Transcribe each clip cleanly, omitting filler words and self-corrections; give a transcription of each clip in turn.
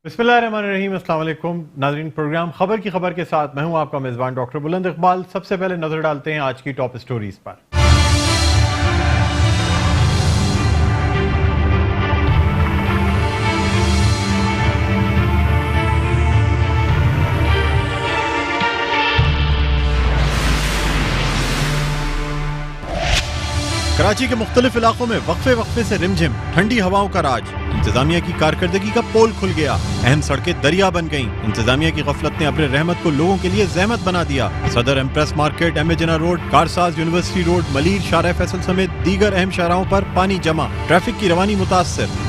बिस्मिल्लाहिर्रहमानिर्रहीम। अस्सलाम वालेकुम नाज़रीन, प्रोग्राम खबर की खबर के साथ मैं हूं आपका मेज़बान डॉक्टर बुलंद इकबाल। सबसे पहले नजर डालते हैं आज की टॉप स्टोरीज पर। कराची के मुख्तलिफ इलाकों में वक्फे से रिमझिम, ठंडी हवाओं का राज। इंतजामिया की कारकर्दगी का पोल खुल गया, अहम सड़कें दरिया बन गईं। इंतजामिया की गफलत ने अब्र रहमत को लोगों के लिए जहमत बना दिया। सदर एम्प्रेस मार्केट, एमेजना road, Karsaz university road, Malir, शारा फैसल समेत दीगर अहम शाहराहों पर पानी जमा, ट्रैफिक की रवानी मुतासर।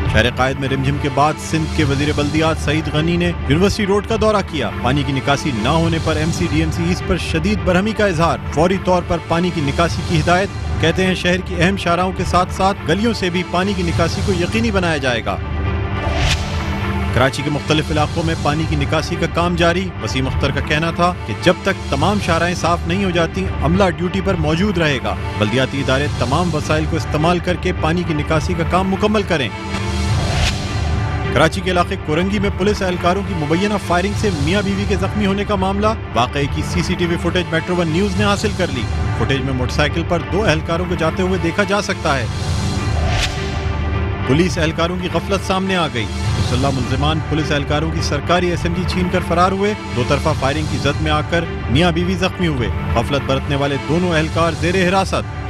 शहर कायद में रिमझिम के बाद सिंध के वजीर बल्दियात सईद गनी ने यूनिवर्सिटी रोड का दौरा किया। पानी की निकासी न होने पर MCDMC ईस्ट पर शदीद बरहमी का इजहार, फौरी तौर पर पानी की निकासी की हिदायत। कहते हैं शहर की अहम शाहराहों के साथ साथ गलियों से भी पानी की निकासी को यकीनी बनाया जाएगा। कराची के मुख्तलिफ इलाकों में पानी की निकासी का काम जारी। वसीम अख्तर का कहना था कि जब तक तमाम शाहराहें साफ नहीं हो जाती, अमला ड्यूटी पर मौजूद रहेगा। बल्दियाती इदारे तमाम वसाइल को इस्तेमाल करके पानी की निकासी का काम मुकम्मल करें। कराची के इलाके कोरंगी में पुलिस एहलकारों की मुबैना फायरिंग से मियां बीवी के जख्मी होने का मामला। वाकये की CCTV footage metro one news ने हासिल कर ली। फुटेज में मोटरसाइकिल पर 2 एहलकारों को जाते हुए देखा जा सकता है। पुलिस एहलकारों की गफलत सामने आ गई। मुसल्लह मुल्जिमान पुलिस एहलकारों की सरकारी SMG छीन कर फरार हुए। 2 तरफा फायरिंग की जद में आकर मियां बीवी जख्मी हुए। गफलत बरतने वाले दोनों एहलकार जेर हिरासत।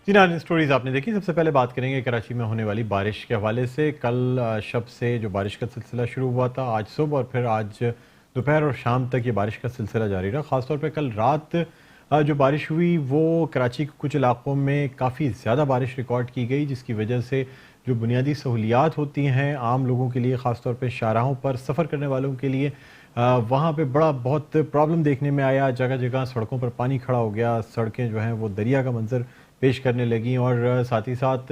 जी नाज़रीन, स्टोरीज आपने देखी। सबसे पहले बात करेंगे कराची में होने वाली बारिश के हवाले से। कल शब से जो बारिश का सिलसिला शुरू हुआ था, आज सुबह और फिर आज दोपहर और शाम तक ये बारिश का सिलसिला जारी रहा। ख़ासतौर पे कल रात जो बारिश हुई वो कराची के कुछ इलाकों में काफ़ी ज़्यादा बारिश रिकॉर्ड की गई, जिसकी वजह से जो बुनियादी सहूलियात होती हैं आम लोगों के लिए, ख़ासतौर पर शाहराहों पर सफ़र करने वालों के लिए, वहाँ पे बहुत प्रॉब्लम देखने में आया। जगह जगह सड़कों पर पानी खड़ा हो गया, सड़कें जो हैं वो दरिया का मंजर पेश करने लगी। और साथ ही साथ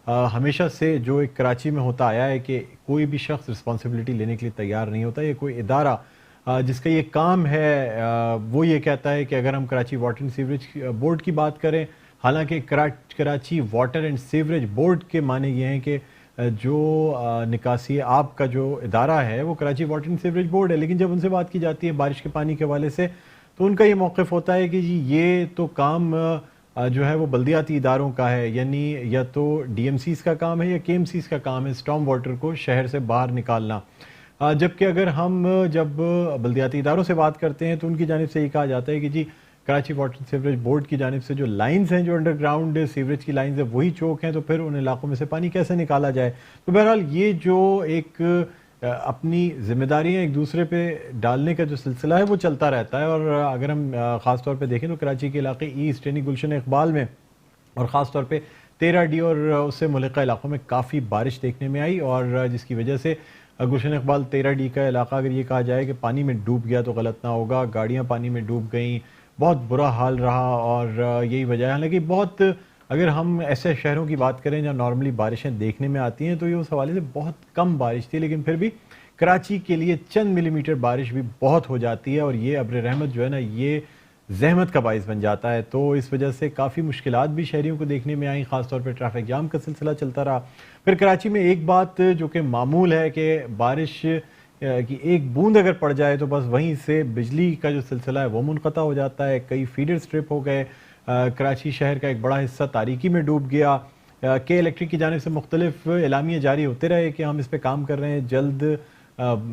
हमेशा से जो एक कराची में होता आया है कि कोई भी शख्स रिस्पॉन्सिबिलिटी लेने के लिए तैयार नहीं होता। ये कोई इदारा जिसका ये काम है वो ये कहता है कि अगर हम Karachi water and sewerage board की बात करें, हालांकि Karachi water and sewerage board के माने ये हैं कि जो निकासी आब का जो इदारा है वो Karachi water and sewerage board है, लेकिन जब उनसे बात की जाती है बारिश के पानी के हवाले से तो उनका ये मौक़िफ़ होता है कि जी ये तो काम जो है वो बल्दियाती इदारों का है, यानी या तो DMCs का काम है या KMCs का काम है स्टॉर्म वाटर को शहर से बाहर निकालना। जबकि अगर हम जब बल्दियाती इदारों से बात करते हैं तो उनकी जानिब से ये कहा जाता है कि जी कराची वाटर सीवरेज बोर्ड की जानिब से जो लाइंस हैं, जो अंडरग्राउंड सीवरेज की लाइंस है वही चौक हैं, तो फिर उन इलाकों में से पानी कैसे निकाला जाए। तो बहरहाल ये जो एक अपनी जिम्मेदारियां एक दूसरे पे डालने का जो सिलसिला है वो चलता रहता है। और अगर हम ख़ास तौर पे देखें तो कराची के इलाके ईस्ट यानी गुलशन इकबाल में और ख़ास तौर पे 13D और उससे मुल्का इलाकों में काफ़ी बारिश देखने में आई, और जिसकी वजह से गुलशन इकबाल 13D का इलाका, अगर ये कहा जाए कि पानी में डूब गया तो गलत ना होगा। गाड़ियाँ पानी में डूब गईं, बहुत बुरा हाल रहा। और यही वजह है, हालांकि बहुत अगर हम ऐसे शहरों की बात करें जहाँ नॉर्मली बारिशें देखने में आती हैं तो ये उस हवाले से बहुत कम बारिश थी, लेकिन फिर भी कराची के लिए चंद मिलीमीटर बारिश भी बहुत हो जाती है और ये अब्र रहमत जो है ना ये ज़हमत का बाइस बन जाता है। तो इस वजह से काफ़ी मुश्किलात भी शहरियों को देखने में आई, ख़ासतौर पर ट्रैफिक जाम का सिलसिला चलता रहा। फिर कराची में एक बात जो कि मामूल है कि बारिश की एक बूंद अगर पड़ जाए तो बस वहीं से बिजली का जो सिलसिला है वो मुनक़ता हो जाता है। कई फीडर स्ट्रिप हो गए, कराची शहर का एक बड़ा हिस्सा तारीकी में डूब गया। के इलेक्ट्रिक की जानिब से मुख्तलिफ एलामिया जारी होते रहे कि हम इस पर काम कर रहे हैं, जल्द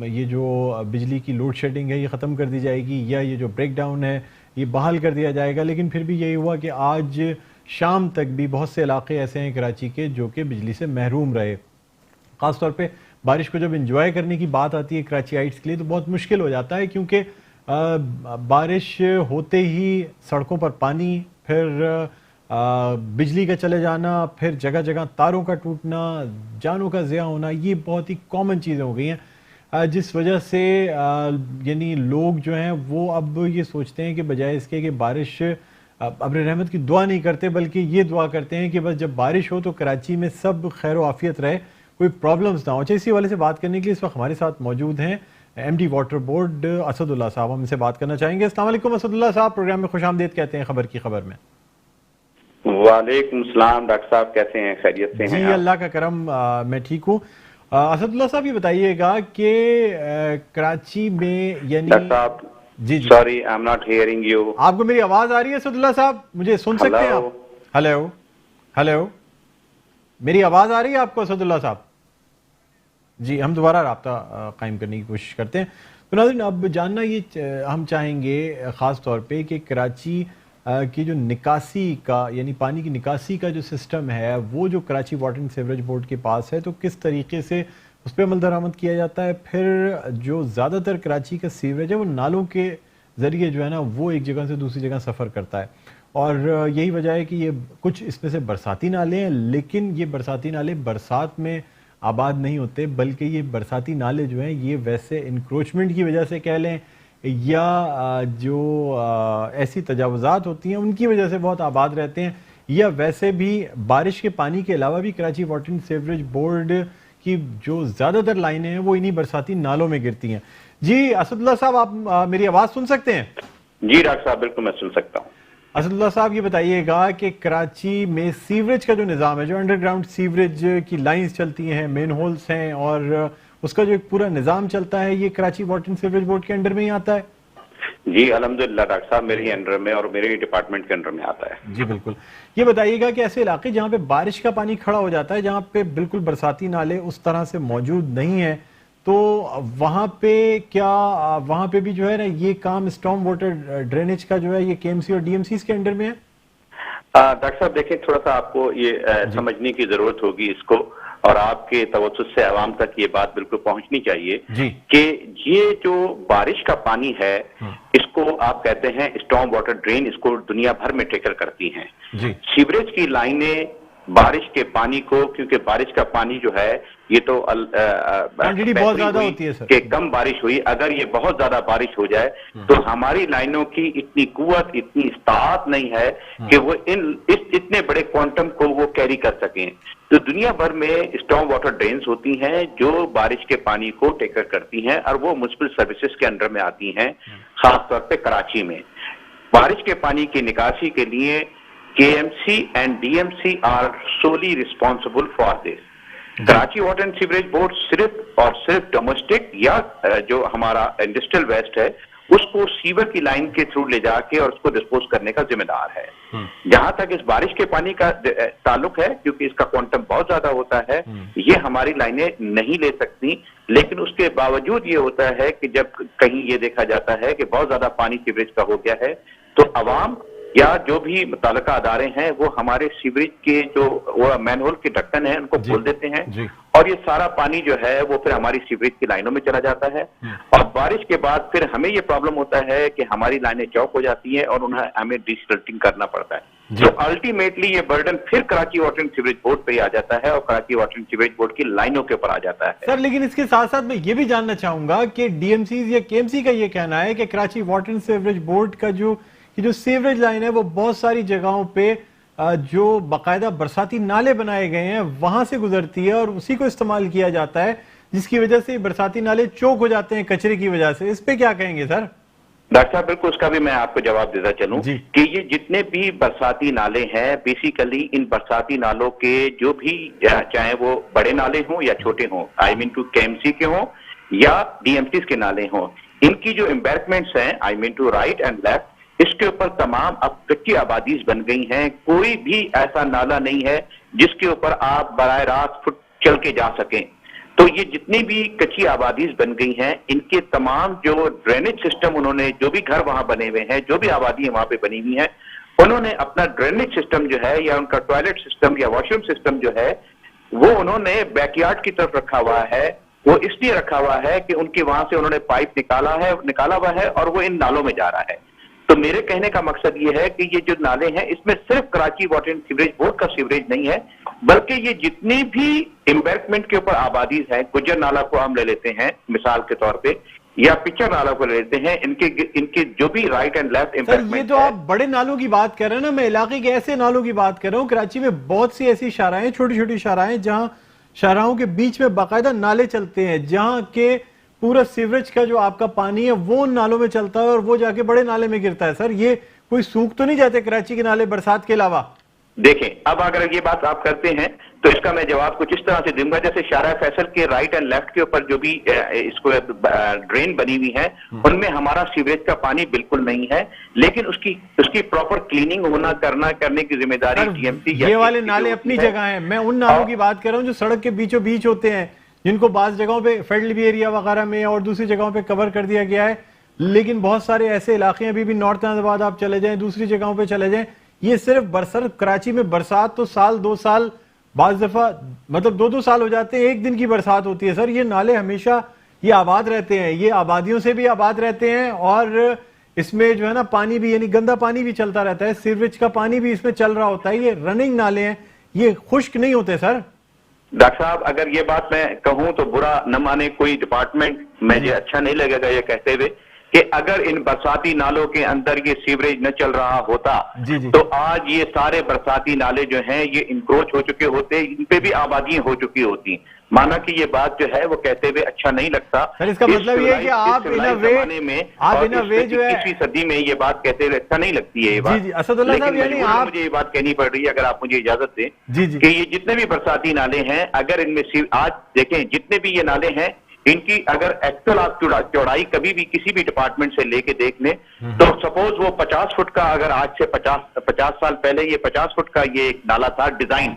ये जो बिजली की लोड शेडिंग है ये ख़त्म कर दी जाएगी या ये जो ब्रेक डाउन है ये बहाल कर दिया जाएगा। लेकिन फिर भी यही हुआ कि आज शाम तक भी बहुत से इलाके ऐसे हैं कराची के जो कि बिजली से महरूम रहे। ख़ास तौर पे बारिश को जब इंजॉय करने की बात आती है कराचीइट्स के लिए तो बहुत मुश्किल हो जाता है, क्योंकि बारिश होते ही सड़कों पर पानी, फिर बिजली का चले जाना, फिर जगह जगह तारों का टूटना, जानों का ज़िया होना, ये बहुत ही कॉमन चीज़ें हो गई हैं, जिस वजह से यानी लोग जो हैं वो अब ये सोचते हैं कि बजाय इसके कि बारिश अब्र रहमत की दुआ नहीं करते बल्कि ये दुआ करते हैं कि बस जब बारिश हो तो कराची में सब खैर आफियत रहे, कोई प्रॉब्लम्स ना हो। इसी वाले से बात करने के लिए इस वक्त हमारे साथ मौजूद हैं MD वाटर बोर्ड असदुल्ला साहब, हम इनसे बात करना चाहेंगे। अस्सलाम वालेकुम असदुल्ला साहब, प्रोग्राम में खुशामदीद कहते हैं खबर की खबर में। वालेकुम सलाम डॉक्टर साहब, कैसे हैं? खैरियत से हैं? जी अल्लाह का करम, मैं ठीक हूँ। असदुल्ला साहब ये बताइएगा कि कराची में यानी डॉक्टर साहब, जी sorry I am not hearing you. आपको मेरी आवाज आ रही है असदुल्ला साहब? मुझे सुन सकते हैं आप? हेलो हेलो, मेरी आवाज आ रही है आपको असदुल्ला साहब? जी, हम दोबारा राब्ता कायम करने की कोशिश करते हैं। तो नाज़रीन, अब जानना ये हम चाहेंगे ख़ास तौर पे कि कराची की जो निकासी का यानी पानी की निकासी का जो सिस्टम है वो जो Karachi water and sewerage board के पास है, तो किस तरीके से उस पर अमल दरामद किया जाता है। फिर जो ज़्यादातर कराची का सीवरेज है वो नालों के ज़रिए जो है ना वो एक जगह से दूसरी जगह सफ़र करता है, और यही वजह है कि ये कुछ इसमें से बरसाती नाले हैं, लेकिन ये बरसाती नाले बरसात में आबाद नहीं होते, बल्कि ये बरसाती नाले जो हैं ये वैसे इंक्रोचमेंट की वजह से कह लें या जो ऐसी तजावुज़ात होती हैं उनकी वजह से बहुत आबाद रहते हैं, या वैसे भी बारिश के पानी के अलावा भी Karachi water and sewerage board की जो ज़्यादातर लाइनें हैं वो इन्हीं बरसाती नालों में गिरती हैं। जी असदुल्ला साहब, आप मेरी आवाज़ सुन सकते हैं? जी डॉक्टर साहब, बिल्कुल मैं सुन सकता हूँ। असदुल्ला साहब ये बताइएगा कि कराची में सीवरेज का जो निज़ाम है, जो अंडरग्राउंड सीवरेज की लाइंस चलती हैं, मेन होल्स हैं, और उसका जो एक पूरा निज़ाम चलता है, ये Karachi water and sewerage board के अंडर में ही आता है? जी अल्हम्दुलिल्लाह डॉक्टर साहब, मेरे ही अंडर में और मेरे ही डिपार्टमेंट के अंडर में आता है। जी बिल्कुल। ये बताइएगा कि ऐसे इलाके जहाँ पे बारिश का पानी खड़ा हो जाता है, जहाँ पे बिल्कुल बरसाती नाले उस तरह से मौजूद नहीं है, तो वहाँ पे क्या वहाँ पे भी जो है ना ये काम स्टॉर्म वाटर ड्रेनेज का जो है ये KMC और DMCs के अंडर में है? डॉक्टर साहब देखिए, थोड़ा सा आपको ये समझने की जरूरत होगी इसको, और आपके तवज्जुह से आवाम तक ये बात बिल्कुल पहुंचनी चाहिए कि ये जो बारिश का पानी है इसको आप कहते हैं स्टॉर्म वाटर ड्रेन, इसको दुनिया भर में टेकल करती हैं। सीवरेज की लाइनें बारिश के पानी को, क्योंकि बारिश का पानी जो है ये तो बहुत ज्यादा होती है सर, कि कम बारिश हुई, अगर ये बहुत ज्यादा बारिश हो जाए तो हमारी लाइनों की इतनी कुव्वत, इतनी इस्तात नहीं है कि वो इतने बड़े क्वांटम को वो कैरी कर सकें। तो दुनिया भर में स्टॉर्म वाटर ड्रेन्स होती हैं जो बारिश के पानी को टेकर करती हैं, और वो म्युनिसिपल सर्विसेज के अंडर में आती हैं। खास तौर पे कराची में बारिश के पानी की निकासी के लिए KMC and DMC are solely responsible for this. Karachi water and sewerage board सिर्फ और सिर्फ डोमेस्टिक या जो हमारा इंडस्ट्रियल वेस्ट है उसको सीवर की लाइन के थ्रू ले जाके और उसको डिस्पोज करने का जिम्मेदार है। जहां तक इस बारिश के पानी का ताल्लुक है, क्योंकि इसका क्वांटम बहुत ज्यादा होता है, ये हमारी लाइनें नहीं ले सकती, लेकिन उसके बावजूद ये होता है कि जब कहीं ये देखा जाता है कि बहुत ज्यादा पानी सीवरेज का हो गया है तो अवाम या जो भी मुताल्लिका अदारे हैं वो हमारे सीवरेज के जो वो मैनहोल के ढक्कन है उनको खोल देते हैं, और ये सारा पानी जो है वो फिर हमारी सीवरेज की लाइनों में चला जाता है, और बारिश के बाद फिर हमें ये प्रॉब्लम होता है कि हमारी लाइनें चौक हो जाती हैं और उन्हें हमें डिसल्टिंग करना पड़ता है। तो अल्टीमेटली ये बर्डन फिर Karachi water and sewerage board पे ही आ जाता है और Karachi water and sewerage board की लाइनों के ऊपर आ जाता है। सर लेकिन इसके साथ साथ मैं ये भी जानना चाहूंगा कि DMCs या KMC का ये कहना है कि Karachi water and sewerage board का जो सीवरेज लाइन है वो बहुत सारी जगहों पे जो बाकायदा बरसाती नाले बनाए गए हैं वहां से गुजरती है और उसी को इस्तेमाल किया जाता है, जिसकी वजह से बरसाती नाले चौक हो जाते हैं कचरे की वजह से। इस पे क्या कहेंगे सर? डॉक्टर साहब बिल्कुल, उसका भी मैं आपको जवाब देता चलूं कि ये जितने भी बरसाती नाले हैं, बेसिकली इन बरसाती नालों के जो भी चाहे वो बड़े नाले हों या छोटे हों, आई मीन टू KMC के हों या DMCs के नाले हों, इनकी जो एम्बैरकमेंट्स हैं, I mean to right and left, इसके ऊपर तमाम अब कच्ची आबादीज बन गई हैं। कोई भी ऐसा नाला नहीं है जिसके ऊपर आप बराह रास्त चल के जा सकें। तो ये जितनी भी कच्ची आबादीज बन गई हैं, इनके तमाम जो ड्रेनेज सिस्टम उन्होंने, जो भी घर वहां बने हुए हैं, जो भी आबादी वहां पे बनी हुई है, उन्होंने अपना ड्रेनेज सिस्टम जो है या उनका टॉयलेट सिस्टम या वॉशरूम सिस्टम जो है वो उन्होंने बैकयार्ड की तरफ रखा हुआ है। वो इसलिए रखा हुआ है कि उनके वहां से उन्होंने पाइप निकाला हुआ है और वो इन नालों में जा रहा है। तो मेरे कहने का मकसद ये है कि ये जो नाले हैं इसमें सिर्फ Karachi water and sewerage board का सीवरेज नहीं है, बल्कि ये जितनी भी एम्बैरकमेंट के ऊपर आबादीज हैं, गुज्जर नाला को हम ले लेते हैं मिसाल के तौर पे, या पिक्चर नाला को ले लेते हैं, इनके जो भी राइट एंड लेफ्ट एम्बैरकमेंट। ये तो आप बड़े नालों की बात कर रहे हैं ना, मैं इलाके के ऐसे नालों की बात कर रहा हूँ। कराची में बहुत सी ऐसी शाहराएं, छोटी छोटी शाहराएं, जहाँ शाहराहों के बीच में बाकायदा नाले चलते हैं, जहाँ के پورا سیوریج کا جو آپ کا پانی ہے وہ ان نالوں میں چلتا ہے اور وہ جا کے بڑے نالے میں گرتا ہے سر. یہ کوئی سوکھ تو نہیں جاتے کراچی کے نالے برسات کے علاوہ؟ دیکھیں اب اگر یہ بات آپ کرتے ہیں تو اس کا میں جواب کچھ اس طرح سے دوں گا جیسے شارع فیصل کے رائٹ اینڈ لیفٹ کے اوپر جو بھی اس کو ڈرین بنی ہوئی ہے ان میں ہمارا سیوریج کا پانی بالکل نہیں ہے, لیکن اس کی پراپر کلیننگ ہونا کرنے کی ذمہ داری ٹی ایم سی. یہ والے نالے اپنی جگہ ہیں, میں ان نالوں کی بات کر رہا ہوں جو سڑک کے بیچوں بیچ ہوتے ہیں, جن کو بعض جگہوں پہ فیڈرل ایریا وغیرہ میں اور دوسری جگہوں پہ کور کر دیا گیا ہے, لیکن بہت سارے ایسے علاقے ہیں ابھی بھی نارتھ آباد آپ چلے جائیں, دوسری جگہوں پہ چلے جائیں, یہ صرف کراچی میں برسات تو سال 2 سال, بعض دفعہ مطلب 2 سال ہو جاتے ہیں, 1 دن کی برسات ہوتی ہے سر. یہ نالے ہمیشہ یہ آباد رہتے ہیں, یہ آبادیوں سے بھی آباد رہتے ہیں اور اس میں جو ہے نا پانی بھی یعنی گندا پانی بھی چلتا رہتا ہے, سیوریج کا پانی بھی اس میں چل رہا ہوتا ہے. یہ رننگ نالے ہیں, یہ خشک نہیں ہوتے سر. ڈاکٹر صاحب اگر یہ بات میں کہوں تو برا نہ مانے کوئی ڈپارٹمنٹ, مجھے اچھا نہیں لگے گا یہ کہتے ہوئے کہ اگر ان برساتی نالوں کے اندر یہ سیوریج نہ چل رہا ہوتا تو آج یہ سارے برساتی نالے جو ہیں یہ انکروچ ہو چکے ہوتے, ان پہ بھی آبادیاں ہو چکی ہوتی. مانا کہ یہ بات جو ہے وہ کہتے ہوئے اچھا نہیں لگتا. اس کا مطلب یہ ہے کہ آپ ان اے وے جو ہے 21ویں صدی میں یہ بات کہتے ہوئے اچھا نہیں لگتی ہے یہ بات. اسد اللہ صاحب یعنی آپ مجھے یہ بات کہنی پڑ رہی ہے اگر آپ مجھے اجازت دیں کہ یہ جتنے بھی برساتی نالے ہیں اگر ان میں آج دیکھیں جتنے بھی یہ نالے ہیں ان کی اگر ایکچوئل آپ چوڑائی کبھی بھی کسی بھی ڈپارٹمنٹ سے لے کے دیکھ لیں تو سپوز وہ 50 فٹ کا, اگر آج سے 50 سال پہلے یہ 50 فٹ کا یہ ایک نالا تھا ڈیزائن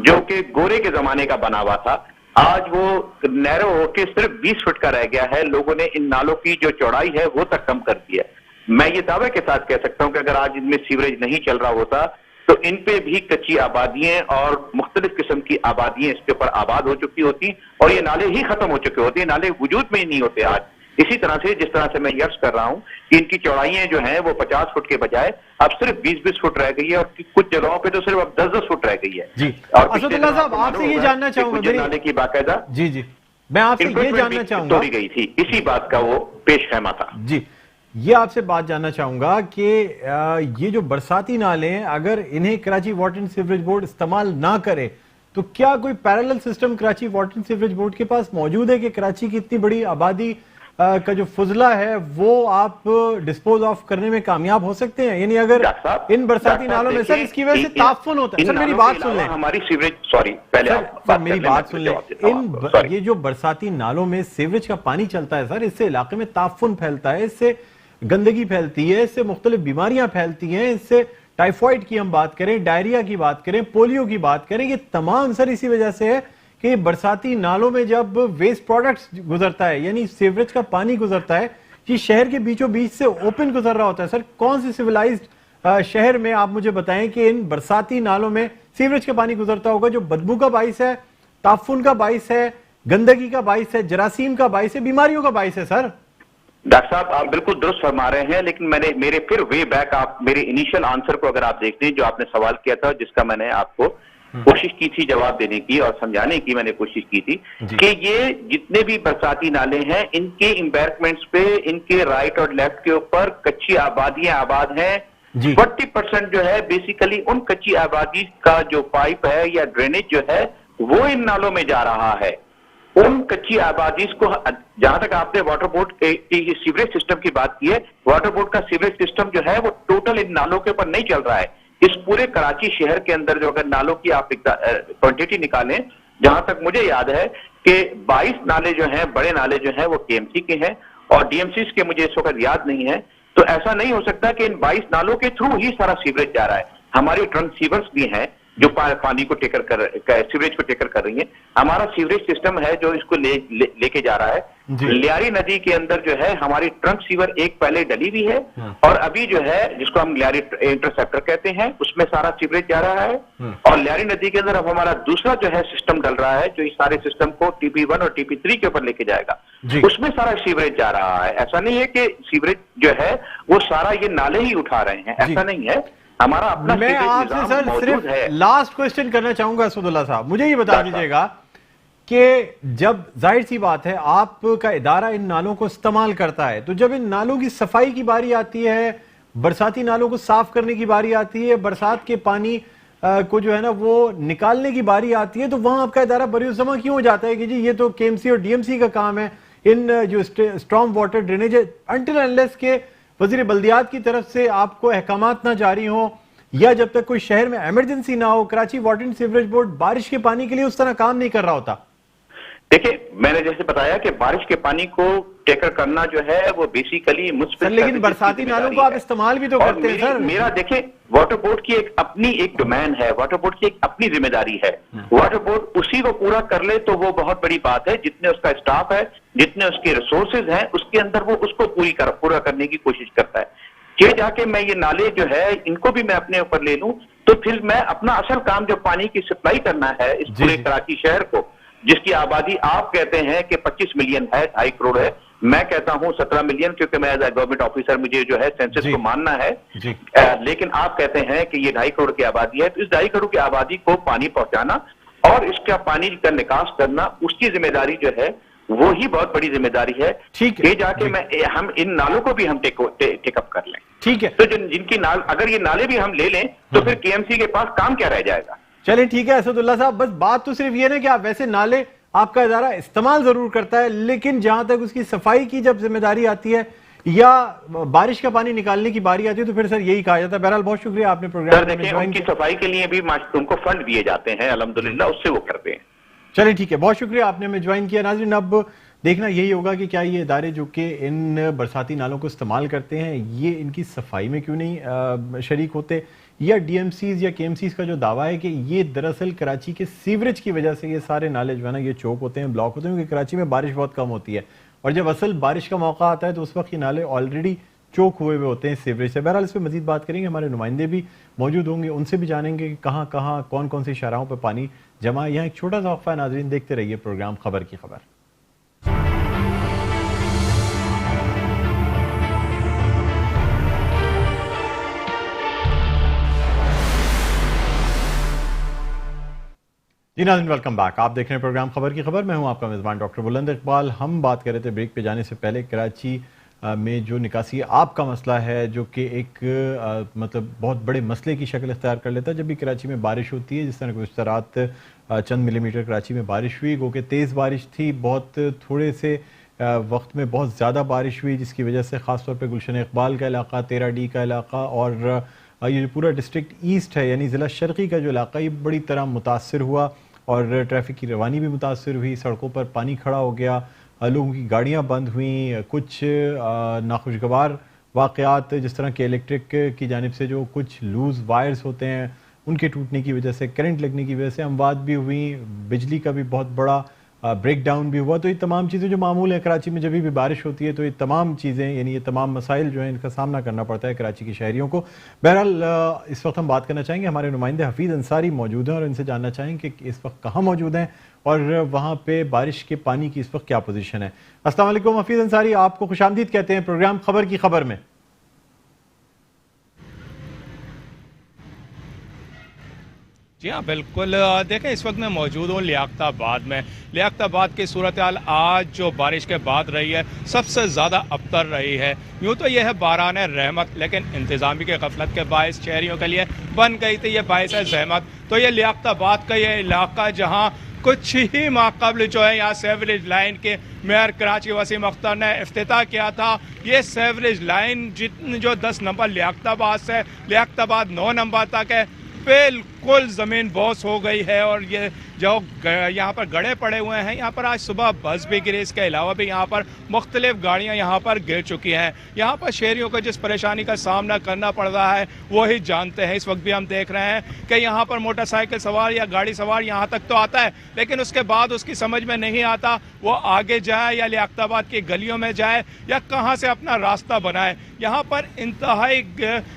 جو کہ گورے کے زمانے کا بنا ہوا تھا, آج وہ نیرو ہو کے صرف 20 فٹ کا رہ گیا ہے. لوگوں نے ان نالوں کی جو چوڑائی ہے وہ تک کم کر دی ہے. میں یہ دعوے کے ساتھ کہہ سکتا ہوں کہ اگر آج ان میں سیوریج نہیں چل رہا ہوتا تو ان پہ بھی کچی آبادیاں اور مختلف قسم کی آبادیاں اس کے اوپر آباد ہو چکی ہوتی اور یہ نالے ہی ختم ہو چکے ہوتے, نالے وجود میں ہی نہیں ہوتے آج. اسی طرح سے جس طرح سے میں یس کر رہا ہوں کہ ان کی چوڑائیاں جو ہیں وہ 50 فٹ کے بجائے اب صرف 20 فٹ رہ گئی ہے اور کچھ جگہوں پہ تو صرف اب 10 فٹ رہ گئی ہے. اسد اللہ صاحب آپ سے یہ جاننا چاہوں گا نالے کی باقاعدہ میں آپ سے یہ جاننا چاہوں گا, گئی تھی اسی بات کا وہ پیش خیمہ تھا. یہ آپ سے بات جاننا چاہوں گا کہ یہ جو برساتی نالے ہیں اگر انہیں Karachi water and sewerage board استعمال نہ کرے تو کیا کوئی parallel system Karachi water and sewerage board کے پاس موجود ہے کہ کراچی کی اتنی بڑی آبادی کا جو فضلہ ہے وہ آپ ڈسپوز آف کرنے میں کامیاب ہو سکتے ہیں؟ یعنی اگر ان برساتی نالوں میں سر اس کی وجہ سے تعفن ہوتا ہے. سر میری بات سن لیں, ہماری سیوریج میری بات سن لیں, یہ جو برساتی نالوں میں سیوریج کا پانی چلتا ہے سر اس سے علاقے میں تعفن پھیلتا ہے, اس سے گندگی پھیلتی ہے, اس سے مختلف بیماریاں پھیلتی ہیں, اس سے ٹائیفائڈ کی ہم بات کریں, ڈائریا کی بات کریں, پولیو کی بات کریں, یہ تمام سر اسی وجہ سے ہے کہ برساتی نالوں میں جب ویسٹ پروڈکٹس گزرتا ہے یعنی سیوریج کا پانی گزرتا ہے یہ شہر کے بیچوں بیچ سے اوپن گزر رہا ہوتا ہے. سر کون سی سیولائزڈ شہر میں آپ مجھے بتائیں کہ ان برساتی نالوں میں سیوریج کا پانی گزرتا ہوگا جو بدبو کا باعث ہے, تعفن کا باعث ہے, گندگی کا باعث ہے, جراثیم کا باعث ہے, بیماریوں کا باعث ہے. سر ڈاکٹر صاحب آپ بالکل درست فرما رہے ہیں, لیکن میرے پھر وے بیک آپ میرے انیشل آنسر کو اگر آپ دیکھتے ہیں جو آپ نے سوال کیا تھا جس کا میں نے آپ کو کوشش کی تھی جواب دینے کی اور سمجھانے کی میں نے کوشش کی تھی کہ یہ جتنے بھی برساتی نالے ہیں ان کے امبیرکمنٹس پہ ان کے رائٹ اور لیفٹ کے اوپر کچی آبادیاں آباد ہیں. 40% جو ہے بیسیکلی ان کچی آبادی کا جو پائپ ہے یا ڈرینیج جو ہے وہ ان نالوں میں جا رہا ہے. ان کچی آبادیز کو جہاں تک آپ نے واٹر بورڈ کی سیوریج سسٹم کی بات کی ہے, واٹر بورڈ کا سیوریج سسٹم جو ہے وہ ٹوٹل ان نالوں کے اوپر نہیں چل رہا ہے. اس پورے کراچی شہر کے اندر جو اگر نالوں کی آپ کوانٹٹی نکالیں, جہاں تک مجھے یاد ہے کہ 22 نالے جو ہیں بڑے نالے جو ہیں وہ کے ایم سی کے ہیں اور ڈی ایم سیز کے مجھے اس وقت یاد نہیں ہے. تو ایسا نہیں ہو سکتا کہ ان 22 نالوں کے تھرو ہی سارا سیوریج جا رہا ہے. ہماری ٹرانسیورز بھی ہیں جو پانی کو سیوریج کو ٹیکر کر رہی ہیں. ہمارا سیوریج سسٹم ہے جو اس کو لے کے جا رہا ہے. لیاری ندی کے اندر جو ہے ہماری ٹرنک سیور ایک پہلے ڈلی ہوئی ہے اور ابھی جو ہے جس کو ہم لیاری انٹرسیپٹر کہتے ہیں اس میں سارا سیوریج جا رہا ہے. اور لیاری ندی کے اندر اب ہمارا دوسرا جو ہے سسٹم ڈل رہا ہے جو اس سارے سسٹم کو ٹی پی 1 اور ٹی پی 3 کے اوپر لے کے جائے گا. اس میں سارا سیوریج جا رہا ہے. ایسا نہیں ہے کہ سیوریج جو ہے وہ سارا یہ نالے ہی اٹھا رہے ہیں, ایسا نہیں ہے. ہمارا اپنا میں آپ سے سر صرف لاسٹ کوسچن کرنا چاہوں گا اسد اللہ صاحب, مجھے یہ بتا دیجئے گا کہ جب ظاہر سی بات ہے آپ کا ادارہ ان نالوں کو استعمال کرتا ہے تو جب ان نالوں کی صفائی کی باری آتی ہے, برساتی نالوں کو صاف کرنے کی باری آتی ہے, برسات کے پانی کو جو ہے نا وہ نکالنے کی باری آتی ہے, تو وہاں آپ کا ادارہ بری الزمہ کیوں ہو جاتا ہے کہ جی یہ تو کے ایم سی اور ڈی ایم سی کا کام ہے, ان جو اسٹرام واٹر ڈرینیج ہے انٹل انلیس کے وزیر بلدیات کی طرف سے آپ کو احکامات نہ جاری ہوں یا جب تک کوئی شہر میں ایمرجنسی نہ ہو، Karachi water and sewerage board بارش کے پانی کے لیے اس طرح کام نہیں کر رہا ہوتا؟ دیکھیں میں نے جیسے بتایا کہ بارش کے پانی کو ٹیکر کرنا جو ہے وہ بیسیکلی سر، لیکن برساتی نالوں کو آپ استعمال بھی تو کرتے ہیں سر۔ میرا دیکھیں واٹر بورڈ کی ایک اپنی ایک ڈومین ہے، واٹر بورڈ کی ایک اپنی ذمہ داری ہے، واٹر بورڈ اسی کو پورا کر لے تو وہ بہت بڑی بات ہے۔ جتنے اس کا اسٹاف ہے، جتنے اس کے ریسورسز ہیں، اس کے اندر وہ اس کو پورا کرنے کی کوشش کرتا ہے کہ جا کے میں یہ نالے جو ہے ان کو بھی میں اپنے اوپر لے لوں تو پھر میں اپنا اصل کام جو پانی کی سپلائی کرنا ہے اس پورے کراچی شہر کو، جس کی آبادی آپ کہتے ہیں کہ 25 ملین ہے، 2.5 کروڑ ہے، میں کہتا ہوں 17 ملین، کیونکہ میں ایز اے گورنمنٹ آفیسر مجھے جو ہے سینسس کو ماننا ہے، لیکن آپ کہتے ہیں کہ یہ 2.5 کروڑ کی آبادی ہے، تو اس 2.5 کروڑ کی آبادی کو پانی پہنچانا اور اس کا پانی کا نکاس کرنا، اس کی ذمہ داری جو ہے وہی بہت بڑی ذمہ داری ہے کہ جا کے ہم ان نالوں کو بھی ہم ٹیک اپ کر لیں۔ ٹھیک ہے، تو جن کی اگر یہ نالے بھی ہم لے لیں تو پھر کے ایم سی کے پاس کام کیا رہ جائے گا؟ چلیں ٹھیک ہے اسد اللہ صاحب، بس بات تو صرف یہ نا کہ آپ ویسے نالے آپ کا ادارہ استعمال ضرور کرتا ہے، لیکن جہاں تک اس کی صفائی کی جب ذمہ داری آتی ہے یا بارش کا پانی نکالنے کی باری آتی ہے تو پھر سر یہی کہا جاتا ہے۔ بہرحال بہت شکریہ آپ نے پروگرام میں دیکھیں ان کی صفائی کے لیے بھی ان کو فنڈ دیے جاتے ہیں، الحمدللہ اس سے وہ کرتے ہیں۔ چلیں ٹھیک ہے، بہت شکریہ آپ نے ہمیں جوائن کیا۔ ناظرین اب دیکھنا یہی ہوگا کہ کیا یہ ادارے جو کہ ان برساتی نالوں کو استعمال کرتے ہیں یہ ان کی صفائی میں کیوں نہیں شریک ہوتے، یا ڈی ایم سیز یا کے ایم سیز کا جو دعویٰ ہے کہ یہ دراصل کراچی کے سیوریج کی وجہ سے یہ سارے نالے جو ہے نا یہ چوک ہوتے ہیں، بلاک ہوتے ہیں، کیونکہ کراچی میں بارش بہت کم ہوتی ہے اور جب اصل بارش کا موقع آتا ہے تو اس وقت یہ نالے آلریڈی چوک ہوئے ہوتے ہیں سیوریج سے۔ بہرحال اس پہ مزید بات کریں گے، ہمارے نمائندے بھی موجود ہوں گے، ان سے بھی جانیں گے کہ کہاں کہاں کون کون سی شاہراہوں پہ پانی جمع ہے۔ یہاں ایک چھوٹا سا وقفہ ہے ناظرین، دیکھتے رہیے پروگرام خبر کی خبر۔ جی ناظرین ویلکم بیک، آپ دیکھ رہے ہیں پروگرام خبر کی خبر، میں ہوں آپ کا میزبان ڈاکٹر بلند اقبال۔ ہم بات کر رہے تھے بریک پہ جانے سے پہلے کراچی میں جو نکاسی آب کا مسئلہ ہے جو کہ ایک مطلب بہت بڑے مسئلے کی شکل اختیار کر لیتا ہے جب بھی کراچی میں بارش ہوتی ہے، جس طرح گزشتہ رات چند ملی میٹر کراچی میں بارش ہوئی، گو کہ تیز بارش تھی، بہت تھوڑے سے وقت میں بہت زیادہ بارش ہوئی جس کی وجہ سے خاص طور پہ گلشن اقبال کا علاقہ، 13D کا علاقہ اور یہ جو پورا ڈسٹرکٹ ایسٹ ہے یعنی ضلع شرقی کا جو علاقہ یہ بڑی طرح متاثر ہوا اور ٹریفک کی روانی بھی متاثر ہوئی، سڑکوں پر پانی کھڑا ہو گیا، لوگوں کی گاڑیاں بند ہوئیں، کچھ ناخوشگوار واقعات جس طرح کہ الیکٹرک کی جانب سے جو کچھ لوز وائرز ہوتے ہیں ان کے ٹوٹنے کی وجہ سے، کرنٹ لگنے کی وجہ سے اموات بھی ہوئیں، بجلی کا بھی بہت بڑا بریک ڈاؤن بھی ہوا۔ تو یہ تمام چیزیں جو معمول ہیں کراچی میں جب بھی بارش ہوتی ہے تو یہ تمام چیزیں یعنی یہ تمام مسائل جو ہیں ان کا سامنا کرنا پڑتا ہے کراچی کے شہریوں کو۔ بہرحال اس وقت ہم بات کرنا چاہیں گے، ہمارے نمائندے حفیظ انصاری موجود ہیں اور ان سے جاننا چاہیں کہ اس وقت کہاں موجود ہیں اور وہاں پہ بارش کے پانی کی اس وقت کیا پوزیشن ہے۔ السلام علیکم حفیظ انصاری، آپ کو خوش آمدید کہتے ہیں پروگرام خبر کی خبر میں۔ جی ہاں بالکل، دیکھیں اس وقت میں موجود ہوں لیاقت آباد میں۔ لیاقت آباد کی صورتحال آج جو بارش کے بعد رہی ہے سب سے زیادہ ابتر رہی ہے۔ یوں تو یہ ہے باران رحمت، لیکن انتظامی کے غفلت کے باعث شہریوں کے لیے بن گئی تھی یہ باعث زحمت۔ تو یہ لیاقت آباد کا یہ علاقہ جہاں کچھ ہی ماہ قبل جو ہے یہاں سیوریج لائن کے میئر کراچی وسیم اختر نے افتتاح کیا تھا۔ یہ سیوریج لائن جو 10 نمبر لیاقت آباد سے لیاقت آباد 9 نمبر تک ہے بالکل زمین بوس ہو گئی ہے، اور یہ جو یہاں پر گڑھے پڑے ہوئے ہیں، یہاں پر آج صبح بس بھی گری، اس کے علاوہ بھی یہاں پر مختلف گاڑیاں یہاں پر گر چکی ہیں۔ یہاں پر شہریوں کو جس پریشانی کا سامنا کرنا پڑ رہا ہے وہی جانتے ہیں۔ اس وقت بھی ہم دیکھ رہے ہیں کہ یہاں پر موٹر سائیکل سوار یا گاڑی سوار یہاں تک تو آتا ہے، لیکن اس کے بعد اس کی سمجھ میں نہیں آتا وہ آگے جائے یا لیاقت آباد کی گلیوں میں جائے یا کہاں سے اپنا راستہ بنائے۔ یہاں پر انتہائی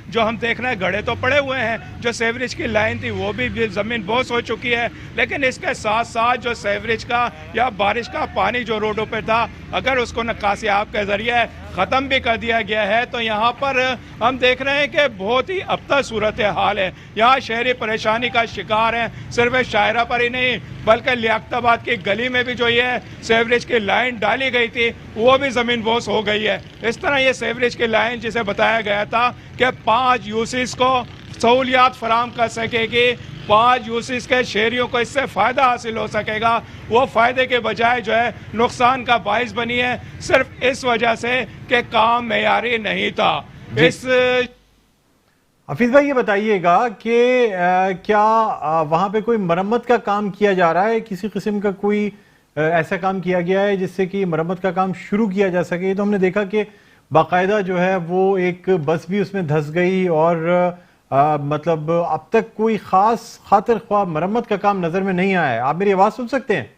جو ہم دیکھ رہے ہیں گڑھے تو پڑے ہوئے ہیں، جو سیوریج کی لائن تھی وہ بھی زمین بوس ہو چکی ہے، لیکن اس کے ساتھ ساتھ جو سیوریج کا یا بارش کا پانی جو روڈوں پہ تھا اگر اس کو نکاسی آب کے ذریعے ختم بھی کر دیا گیا ہے تو یہاں پر ہم دیکھ رہے ہیں کہ بہت ہی ابتر صورتحال ہے۔ یہاں شہری پریشانی کا شکار ہیں، صرف شاہراہ پر ہی نہیں بلکہ لیاقت آباد کی گلی میں بھی جو یہ سیوریج کی لائن ڈالی گئی تھی وہ بھی زمین بوس ہو گئی ہے۔ اس طرح یہ سیوریج کی لائن جسے بتایا گیا تھا کہ 5 یوسیز کو سہولیات فراہم کر سکے گی، 5 यूसिस के शहरियों को इससे फ़ायदा हासिल हो सकेगा, वो फ़ायदे के बजाय जो है नुकसान का बाइस बनी है, सिर्फ इस वजह से कि काम मेयारी नहीं था। इस हफीज भाई ये बताइएगा कि क्या वहाँ पे कोई मरम्मत का काम किया जा रहा है, किसी किस्म का कोई ऐसा काम किया गया है जिससे कि मरम्मत का काम शुरू किया जा सके? तो हमने देखा कि बाकायदा जो है वो एक बस भी उसमें धंस गई और मतलब अब तक कोई खास खातिर ख्वाह मरम्मत का काम नजर में नहीं आया है। आप मेरी आवाज सुन सकते हैं?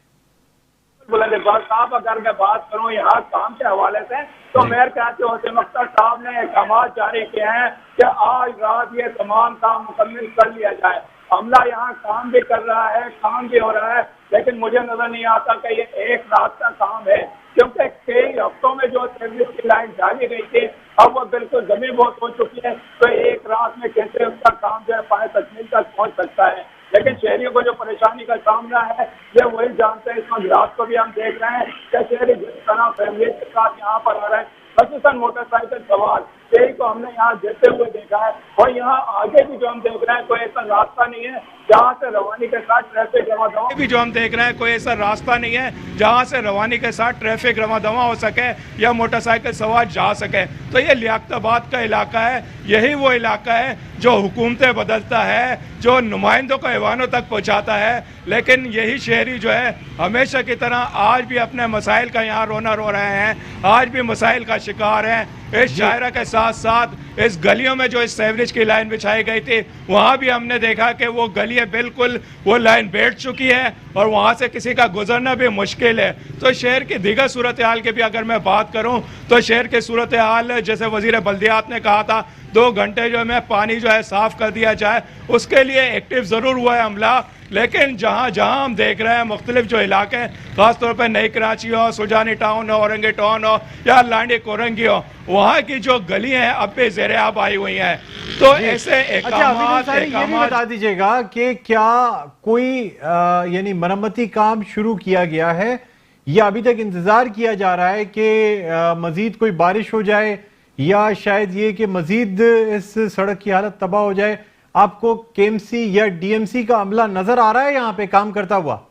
साहब अगर मैं बात करूं यहाँ काम के हवाले से तो मेयर कहते हुसैन अख्तर साहब ने अहकाम जारी किए हैं कि आज रात ये तमाम काम मुकम्मल कर लिया जाए। अमला यहाँ काम भी कर रहा है, काम भी हो रहा है, लेकिन मुझे नजर नहीं आता कि ये एक रात का काम है, क्योंकि कई हफ्तों में जो सर्विस की लाइन डाली गई थी अब वो बिल्कुल जमीन बहुत हो चुकी है, तो एक रात में कैसे उसका काम जो है पाए तकमील तक पहुँच सकता है। लेकिन शहरियों को जो परेशानी का सामना है ये वही जानते हैं। इस वक्त रात को भी हम देख रहे हैं कि शहरी जिस तरह फैमिली के साथ यहाँ पर आ रहे हैं, खसूसन मोटरसाइकिल सवार शहरी को हमने यहाँ देते हुए देखा है। और यहाँ आगे भी जो हम देख रहे हैं कोई ऐसा रास्ता नहीं है जहाँ से रवानी के साथ ट्रैफिक रवा दवा भी जो हम देख रहे हैं कोई ऐसा रास्ता नहीं है जहां से रवानी के साथ ट्रैफिक रवा दवा हो सके या मोटरसाइकिल सवार जा सके। तो ये लियाकताबाद का इलाका है, यही वो इलाका है जो हुकूमतें बदलता है, जो नुमाइंदों को ऐवानों तक पहुंचाता है, लेकिन यही शहरी जो है हमेशा की तरह आज भी अपने मसाइल का यहाँ रोना रो रहे हैं, आज भी मसाइल का शिकार हैं। इस शायरा के साथ साथ इस गलियों में जो इस सेवरेज की लाइन बिछाई गई थी वहाँ भी हमने देखा कि वो गलियाँ बिल्कुल वो लाइन बैठ चुकी है और वहाँ से किसी का गुजरना भी मुश्किल है। तो शहर की दीगर सूरत हाल की भी अगर मैं बात करूँ तो शहर की सूरत हाल जैसे वजीर बल्दियात ने कहा था 2 घंटे जो है पानी जो है साफ कर दिया जाए, उसके लिए एक्टिव ज़रूर हुआ है अमला, लेकिन जहाँ जहाँ हम देख रहे हैं मुख्तलिफ जो इलाके हैं ख़ासतौर पर नई कराची हो, सुजानी टाउन हो, औरंगी टाउन हो या लांडी कोरंगी हो, वहाँ की जो गली हैं अब भी ज़ेरे आब आई हुई हैं। तो ऐसे ये भी बता दीजिएगा कि क्या कोई यानी मरम्मती काम शुरू किया गया है या अभी तक इंतजार किया जा रहा है कि मजीद कोई बारिश हो जाए या शायद ये कि मजीद इस सड़क की हालत तबाह हो जाए? आपको केएमसी या डीएमसी का अमला नजर आ रहा है यहाँ पे काम करता हुआ?